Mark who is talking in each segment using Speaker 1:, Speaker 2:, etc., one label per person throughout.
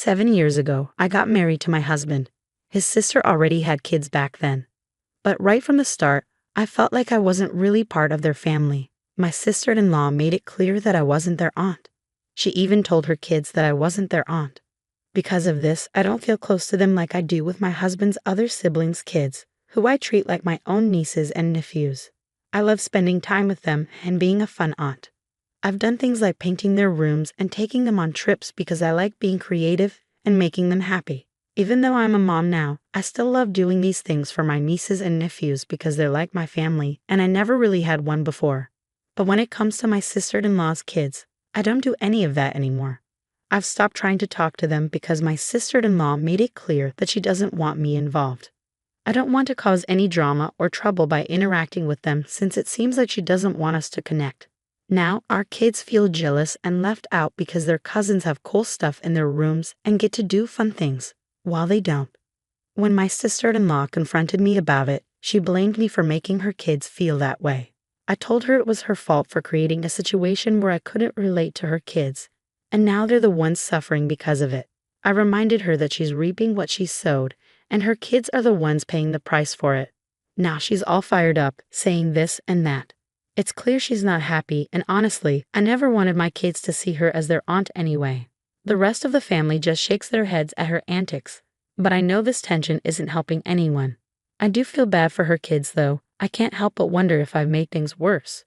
Speaker 1: 7 years ago, I got married to my husband. His sister already had kids back then. But right from the start, I felt like I wasn't really part of their family. My sister-in-law made it clear that I wasn't their aunt. She even told her kids that I wasn't their aunt. Because of this, I don't feel close to them like I do with my husband's other siblings' kids, who I treat like my own nieces and nephews. I love spending time with them and being a fun aunt. I've done things like painting their rooms and taking them on trips because I like being creative and making them happy. Even though I'm a mom now, I still love doing these things for my nieces and nephews because they're like my family and I never really had one before. But when it comes to my sister-in-law's kids, I don't do any of that anymore. I've stopped trying to talk to them because my sister-in-law made it clear that she doesn't want me involved. I don't want to cause any drama or trouble by interacting with them since it seems like she doesn't want us to connect. Now, our kids feel jealous and left out because their cousins have cool stuff in their rooms and get to do fun things, while they don't. When my sister-in-law confronted me about it, she blamed me for making her kids feel that way. I told her it was her fault for creating a situation where I couldn't relate to her kids, and now they're the ones suffering because of it. I reminded her that she's reaping what she sowed, and her kids are the ones paying the price for it. Now she's all fired up, saying this and that. It's clear she's not happy, and honestly, I never wanted my kids to see her as their aunt anyway. The rest of the family just shakes their heads at her antics, but I know this tension isn't helping anyone. I do feel bad for her kids though. I can't help but wonder if I've made things worse.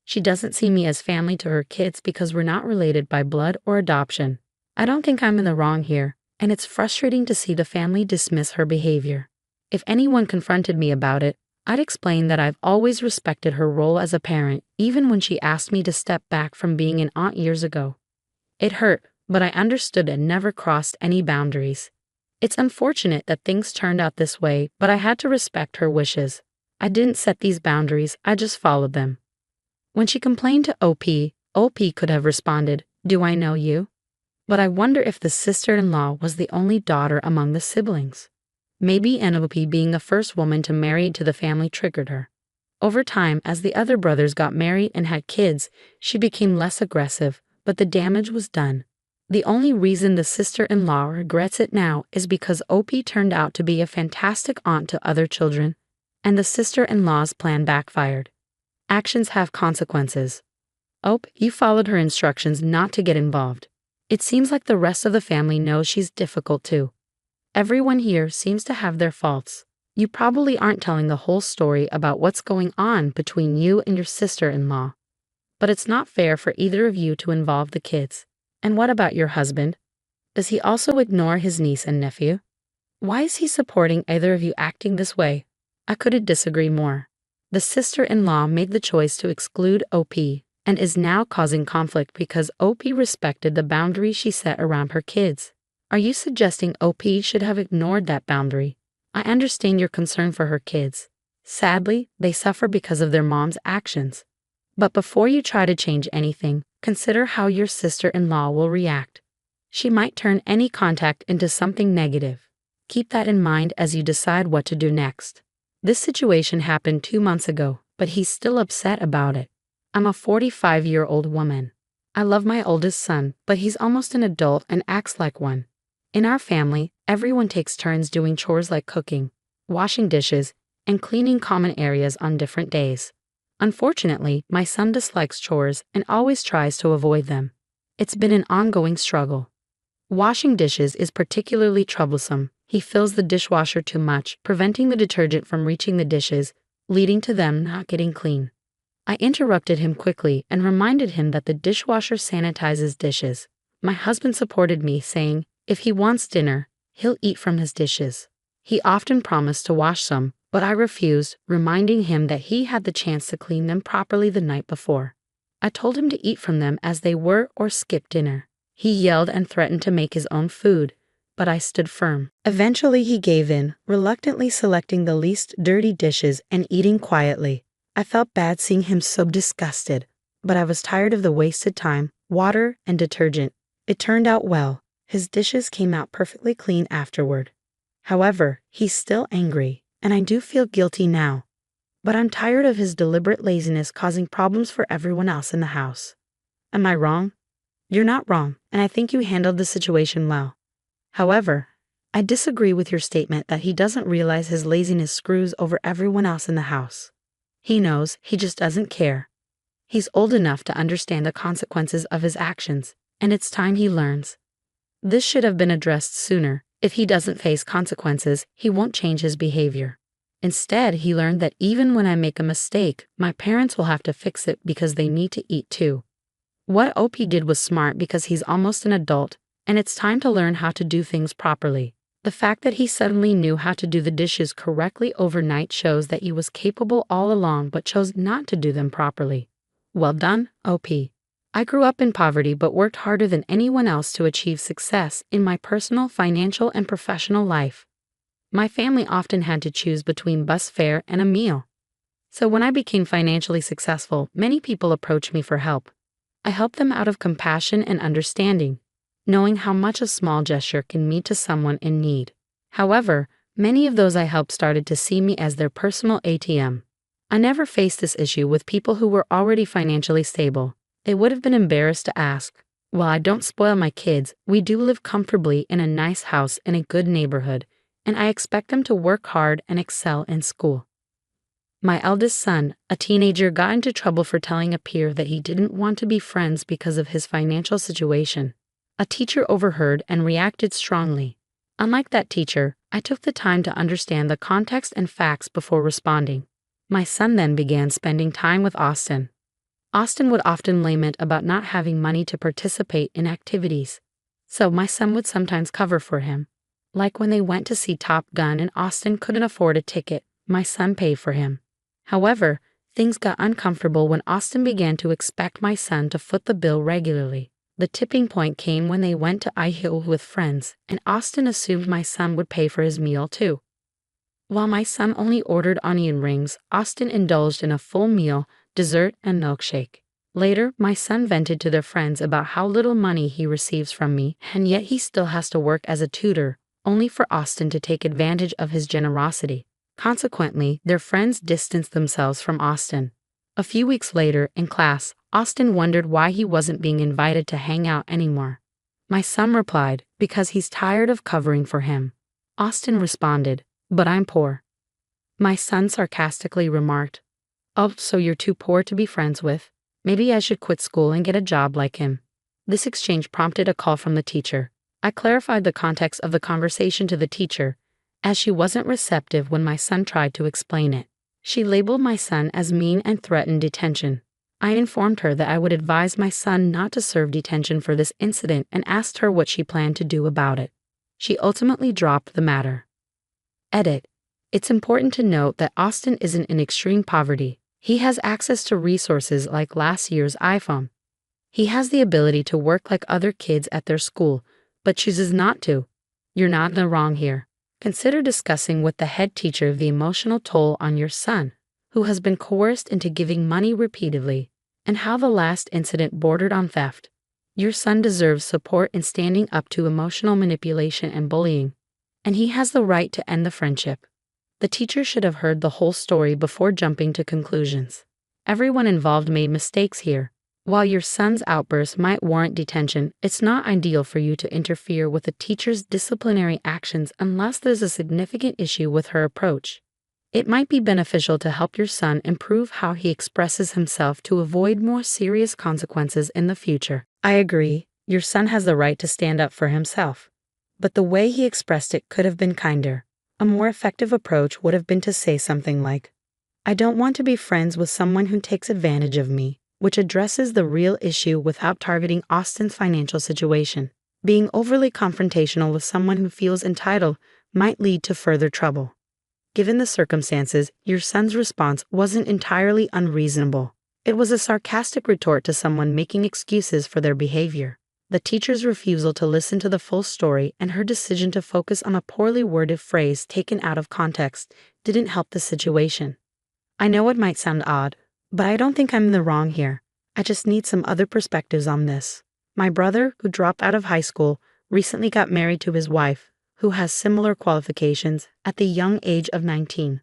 Speaker 1: She doesn't see me as family to her kids because we're not related by blood or adoption. I don't think I'm in the wrong here, and it's frustrating to see the family dismiss her behavior. If anyone confronted me about it, I'd explain that I've always respected her role as a parent, even when she asked me to step back from being an aunt years ago. It hurt, but I understood and never crossed any boundaries. It's unfortunate that things turned out this way, but I had to respect her wishes. I didn't set these boundaries, I just followed them. When she complained to OP could have responded, "Do I know you?" But I wonder if the sister-in-law was the only daughter among the siblings. Maybe OP being the first woman to marry into the family triggered her. Over time, as the other brothers got married and had kids, she became less aggressive, but the damage was done. The only reason the sister-in-law regrets it now is because OP turned out to be a fantastic aunt to other children, and the sister-in-law's plan backfired. Actions have consequences. You followed her instructions not to get involved. It seems like the rest of the family knows she's difficult too. Everyone here seems to have their faults. You probably aren't telling the whole story about what's going on between you and your sister-in-law. But it's not fair for either of you to involve the kids. And what about your husband? Does he also ignore his niece and nephew? Why is he supporting either of you acting this way? I couldn't disagree more. The sister-in-law made the choice to exclude OP and is now causing conflict because OP respected the boundary she set around her kids. Are you suggesting OP should have ignored that boundary? I understand your concern for her kids. Sadly, they suffer because of their mom's actions. But before you try to change anything, consider how your sister-in-law will react. She might turn any contact into something negative. Keep that in mind as you decide what to do next. This situation happened 2 months ago, but he's still upset about it. I'm a 45-year-old woman. I love my oldest son, but he's almost an adult and acts like one. In our family, everyone takes turns doing chores like cooking, washing dishes, and cleaning common areas on different days. Unfortunately, my son dislikes chores and always tries to avoid them. It's been an ongoing struggle. Washing dishes is particularly troublesome. He fills the dishwasher too much, preventing the detergent from reaching the dishes, leading to them not getting clean. I interrupted him quickly and reminded him that the dishwasher sanitizes dishes. My husband supported me, saying, if he wants dinner, he'll eat from his dishes. He often promised to wash some, but I refused, reminding him that he had the chance to clean them properly the night before. I told him to eat from them as they were or skip dinner. He yelled and threatened to make his own food, but I stood firm. Eventually he gave in, reluctantly selecting the least dirty dishes and eating quietly. I felt bad seeing him so disgusted, but I was tired of the wasted time, water, and detergent. It turned out well. His dishes came out perfectly clean afterward. However, he's still angry, and I do feel guilty now. But I'm tired of his deliberate laziness causing problems for everyone else in the house. Am I wrong? You're not wrong, and I think you handled the situation well. However, I disagree with your statement that he doesn't realize his laziness screws over everyone else in the house. He knows, he just doesn't care. He's old enough to understand the consequences of his actions, and it's time he learns. This should have been addressed sooner. If he doesn't face consequences, he won't change his behavior. Instead, he learned that even when I make a mistake, my parents will have to fix it because they need to eat too. What OP did was smart because he's almost an adult, and it's time to learn how to do things properly. The fact that he suddenly knew how to do the dishes correctly overnight shows that he was capable all along but chose not to do them properly. Well done, OP. I grew up in poverty but worked harder than anyone else to achieve success in my personal, financial, and professional life. My family often had to choose between bus fare and a meal. So when I became financially successful, many people approached me for help. I helped them out of compassion and understanding, knowing how much a small gesture can mean to someone in need. However, many of those I helped started to see me as their personal ATM. I never faced this issue with people who were already financially stable. They would have been embarrassed to ask. While I don't spoil my kids, we do live comfortably in a nice house in a good neighborhood, and I expect them to work hard and excel in school. My eldest son, a teenager, got into trouble for telling a peer that he didn't want to be friends because of his financial situation. A teacher overheard and reacted strongly. Unlike that teacher, I took the time to understand the context and facts before responding. My son then began spending time with Austin. Austin would often lament about not having money to participate in activities, so my son would sometimes cover for him. Like when they went to see Top Gun and Austin couldn't afford a ticket, my son paid for him. However, things got uncomfortable when Austin began to expect my son to foot the bill regularly. The tipping point came when they went to Ihill with friends, and Austin assumed my son would pay for his meal too. While my son only ordered onion rings, Austin indulged in a full meal, dessert, and milkshake. Later, my son vented to their friends about how little money he receives from me, and yet he still has to work as a tutor, only for Austin to take advantage of his generosity. Consequently, their friends distanced themselves from Austin. A few weeks later, in class, Austin wondered why he wasn't being invited to hang out anymore. My son replied, because he's tired of covering for him. Austin responded, but I'm poor. My son sarcastically remarked, oh, so you're too poor to be friends with? Maybe I should quit school and get a job like him. This exchange prompted a call from the teacher. I clarified the context of the conversation to the teacher, as she wasn't receptive when my son tried to explain it. She labeled my son as mean and threatened detention. I informed her that I would advise my son not to serve detention for this incident and asked her what she planned to do about it. She ultimately dropped the matter. Edit. It's important to note that Austin isn't in extreme poverty. He has access to resources like last year's iPhone. He has the ability to work like other kids at their school, but chooses not to. You're not in the wrong here. Consider discussing with the head teacher the emotional toll on your son, who has been coerced into giving money repeatedly, and how the last incident bordered on theft. Your son deserves support in standing up to emotional manipulation and bullying, and he has the right to end the friendship. The teacher should have heard the whole story before jumping to conclusions. Everyone involved made mistakes here. While your son's outburst might warrant detention, it's not ideal for you to interfere with a teacher's disciplinary actions unless there's a significant issue with her approach. It might be beneficial to help your son improve how he expresses himself to avoid more serious consequences in the future. I agree, your son has the right to stand up for himself. But the way he expressed it could have been kinder. A more effective approach would have been to say something like, I don't want to be friends with someone who takes advantage of me, which addresses the real issue without targeting Austin's financial situation. Being overly confrontational with someone who feels entitled might lead to further trouble. Given the circumstances, your son's response wasn't entirely unreasonable. It was a sarcastic retort to someone making excuses for their behavior. The teacher's refusal to listen to the full story and her decision to focus on a poorly worded phrase taken out of context didn't help the situation. I know it might sound odd, but I don't think I'm in the wrong here. I just need some other perspectives on this. My brother, who dropped out of high school, recently got married to his wife, who has similar qualifications, at the young age of 19.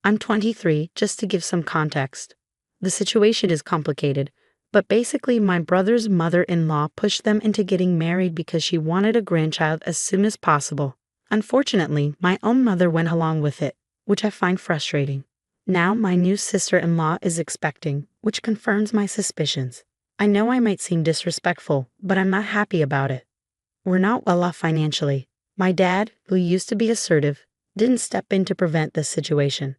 Speaker 1: I'm 23, just to give some context. The situation is complicated, But basically, my brother's mother-in-law pushed them into getting married because she wanted a grandchild as soon as possible. Unfortunately, my own mother went along with it, which I find frustrating. Now my new sister-in-law is expecting, which confirms my suspicions. I know I might seem disrespectful, but I'm not happy about it. We're not well off financially. My dad, who used to be assertive, didn't step in to prevent this situation.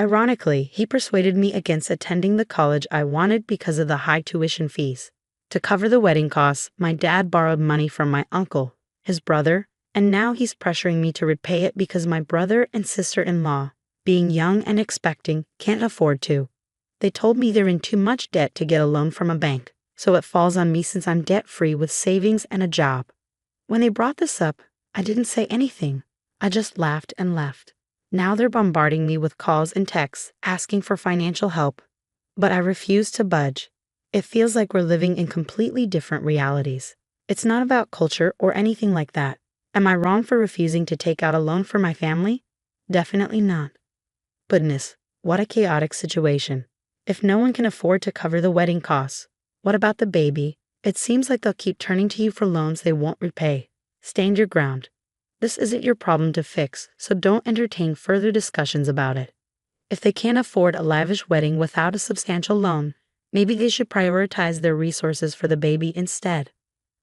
Speaker 1: Ironically, he persuaded me against attending the college I wanted because of the high tuition fees. To cover the wedding costs, my dad borrowed money from my uncle, his brother, and now he's pressuring me to repay it because my brother and sister-in-law, being young and expecting, can't afford to. They told me they're in too much debt to get a loan from a bank, so it falls on me since I'm debt-free with savings and a job. When they brought this up, I didn't say anything. I just laughed and left. Now they're bombarding me with calls and texts, asking for financial help. But I refuse to budge. It feels like we're living in completely different realities. It's not about culture or anything like that. Am I wrong for refusing to take out a loan for my family? Definitely not. Goodness, what a chaotic situation. If no one can afford to cover the wedding costs, what about the baby? It seems like they'll keep turning to you for loans they won't repay. Stand your ground. This isn't your problem to fix, so don't entertain further discussions about it. If they can't afford a lavish wedding without a substantial loan, maybe they should prioritize their resources for the baby instead.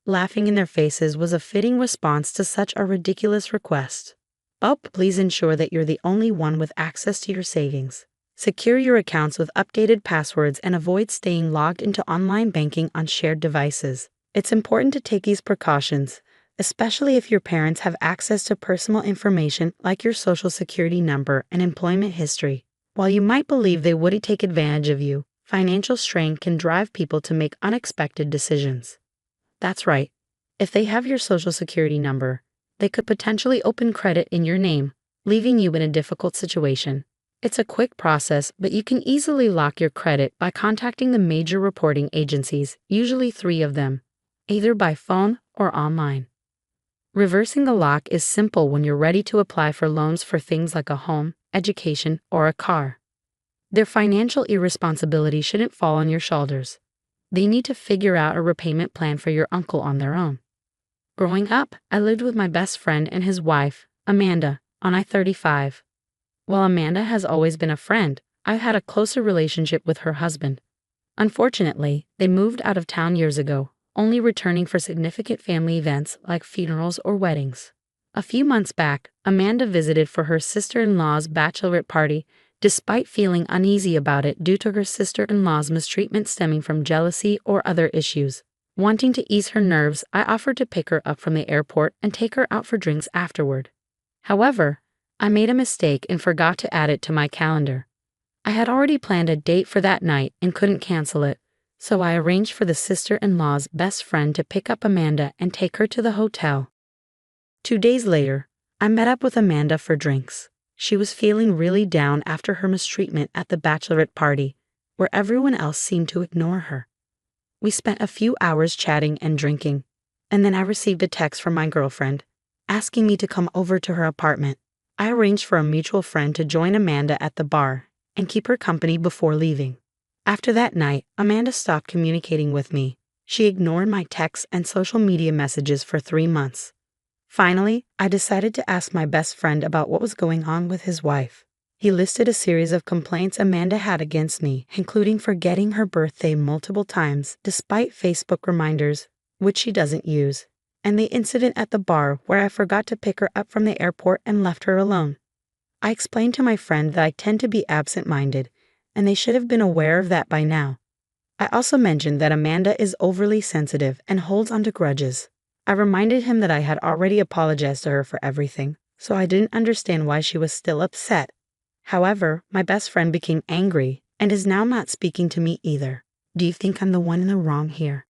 Speaker 1: Laughing in their faces was a fitting response to such a ridiculous request. Oh, please ensure that you're the only one with access to your savings. Secure your accounts with updated passwords and avoid staying logged into online banking on shared devices. It's important to take these precautions, especially if your parents have access to personal information like your social security number and employment history. While you might believe they wouldn't take advantage of you, financial strain can drive people to make unexpected decisions. That's right. If they have your social security number, they could potentially open credit in your name, leaving you in a difficult situation. It's a quick process, but you can easily lock your credit by contacting the major reporting agencies, usually 3 of them, either by phone or online. Reversing the lock is simple when you're ready to apply for loans for things like a home, education, or a car. Their financial irresponsibility shouldn't fall on your shoulders. They need to figure out a repayment plan for your uncle on their own. Growing up, I lived with my best friend and his wife, Amanda, on I-35. While Amanda has always been a friend, I've had a closer relationship with her husband. Unfortunately, they moved out of town years ago, only returning for significant family events like funerals or weddings. A few months back, Amanda visited for her sister-in-law's bachelorette party, despite feeling uneasy about it due to her sister-in-law's mistreatment stemming from jealousy or other issues. Wanting to ease her nerves, I offered to pick her up from the airport and take her out for drinks afterward. However, I made a mistake and forgot to add it to my calendar. I had already planned a date for that night and couldn't cancel it, so I arranged for the sister-in-law's best friend to pick up Amanda and take her to the hotel. 2 days later, I met up with Amanda for drinks. She was feeling really down after her mistreatment at the bachelorette party, where everyone else seemed to ignore her. We spent a few hours chatting and drinking, and then I received a text from my girlfriend, asking me to come over to her apartment. I arranged for a mutual friend to join Amanda at the bar and keep her company before leaving. After that night, Amanda stopped communicating with me. She ignored my texts and social media messages for 3 months. Finally, I decided to ask my best friend about what was going on with his wife. He listed a series of complaints Amanda had against me, including forgetting her birthday multiple times despite Facebook reminders, which she doesn't use, and the incident at the bar where I forgot to pick her up from the airport and left her alone. I explained to my friend that I tend to be absent-minded, and they should have been aware of that by now. I also mentioned that Amanda is overly sensitive and holds onto grudges. I reminded him that I had already apologized to her for everything, so I didn't understand why she was still upset. However, my best friend became angry and is now not speaking to me either. Do you think I'm the one in the wrong here?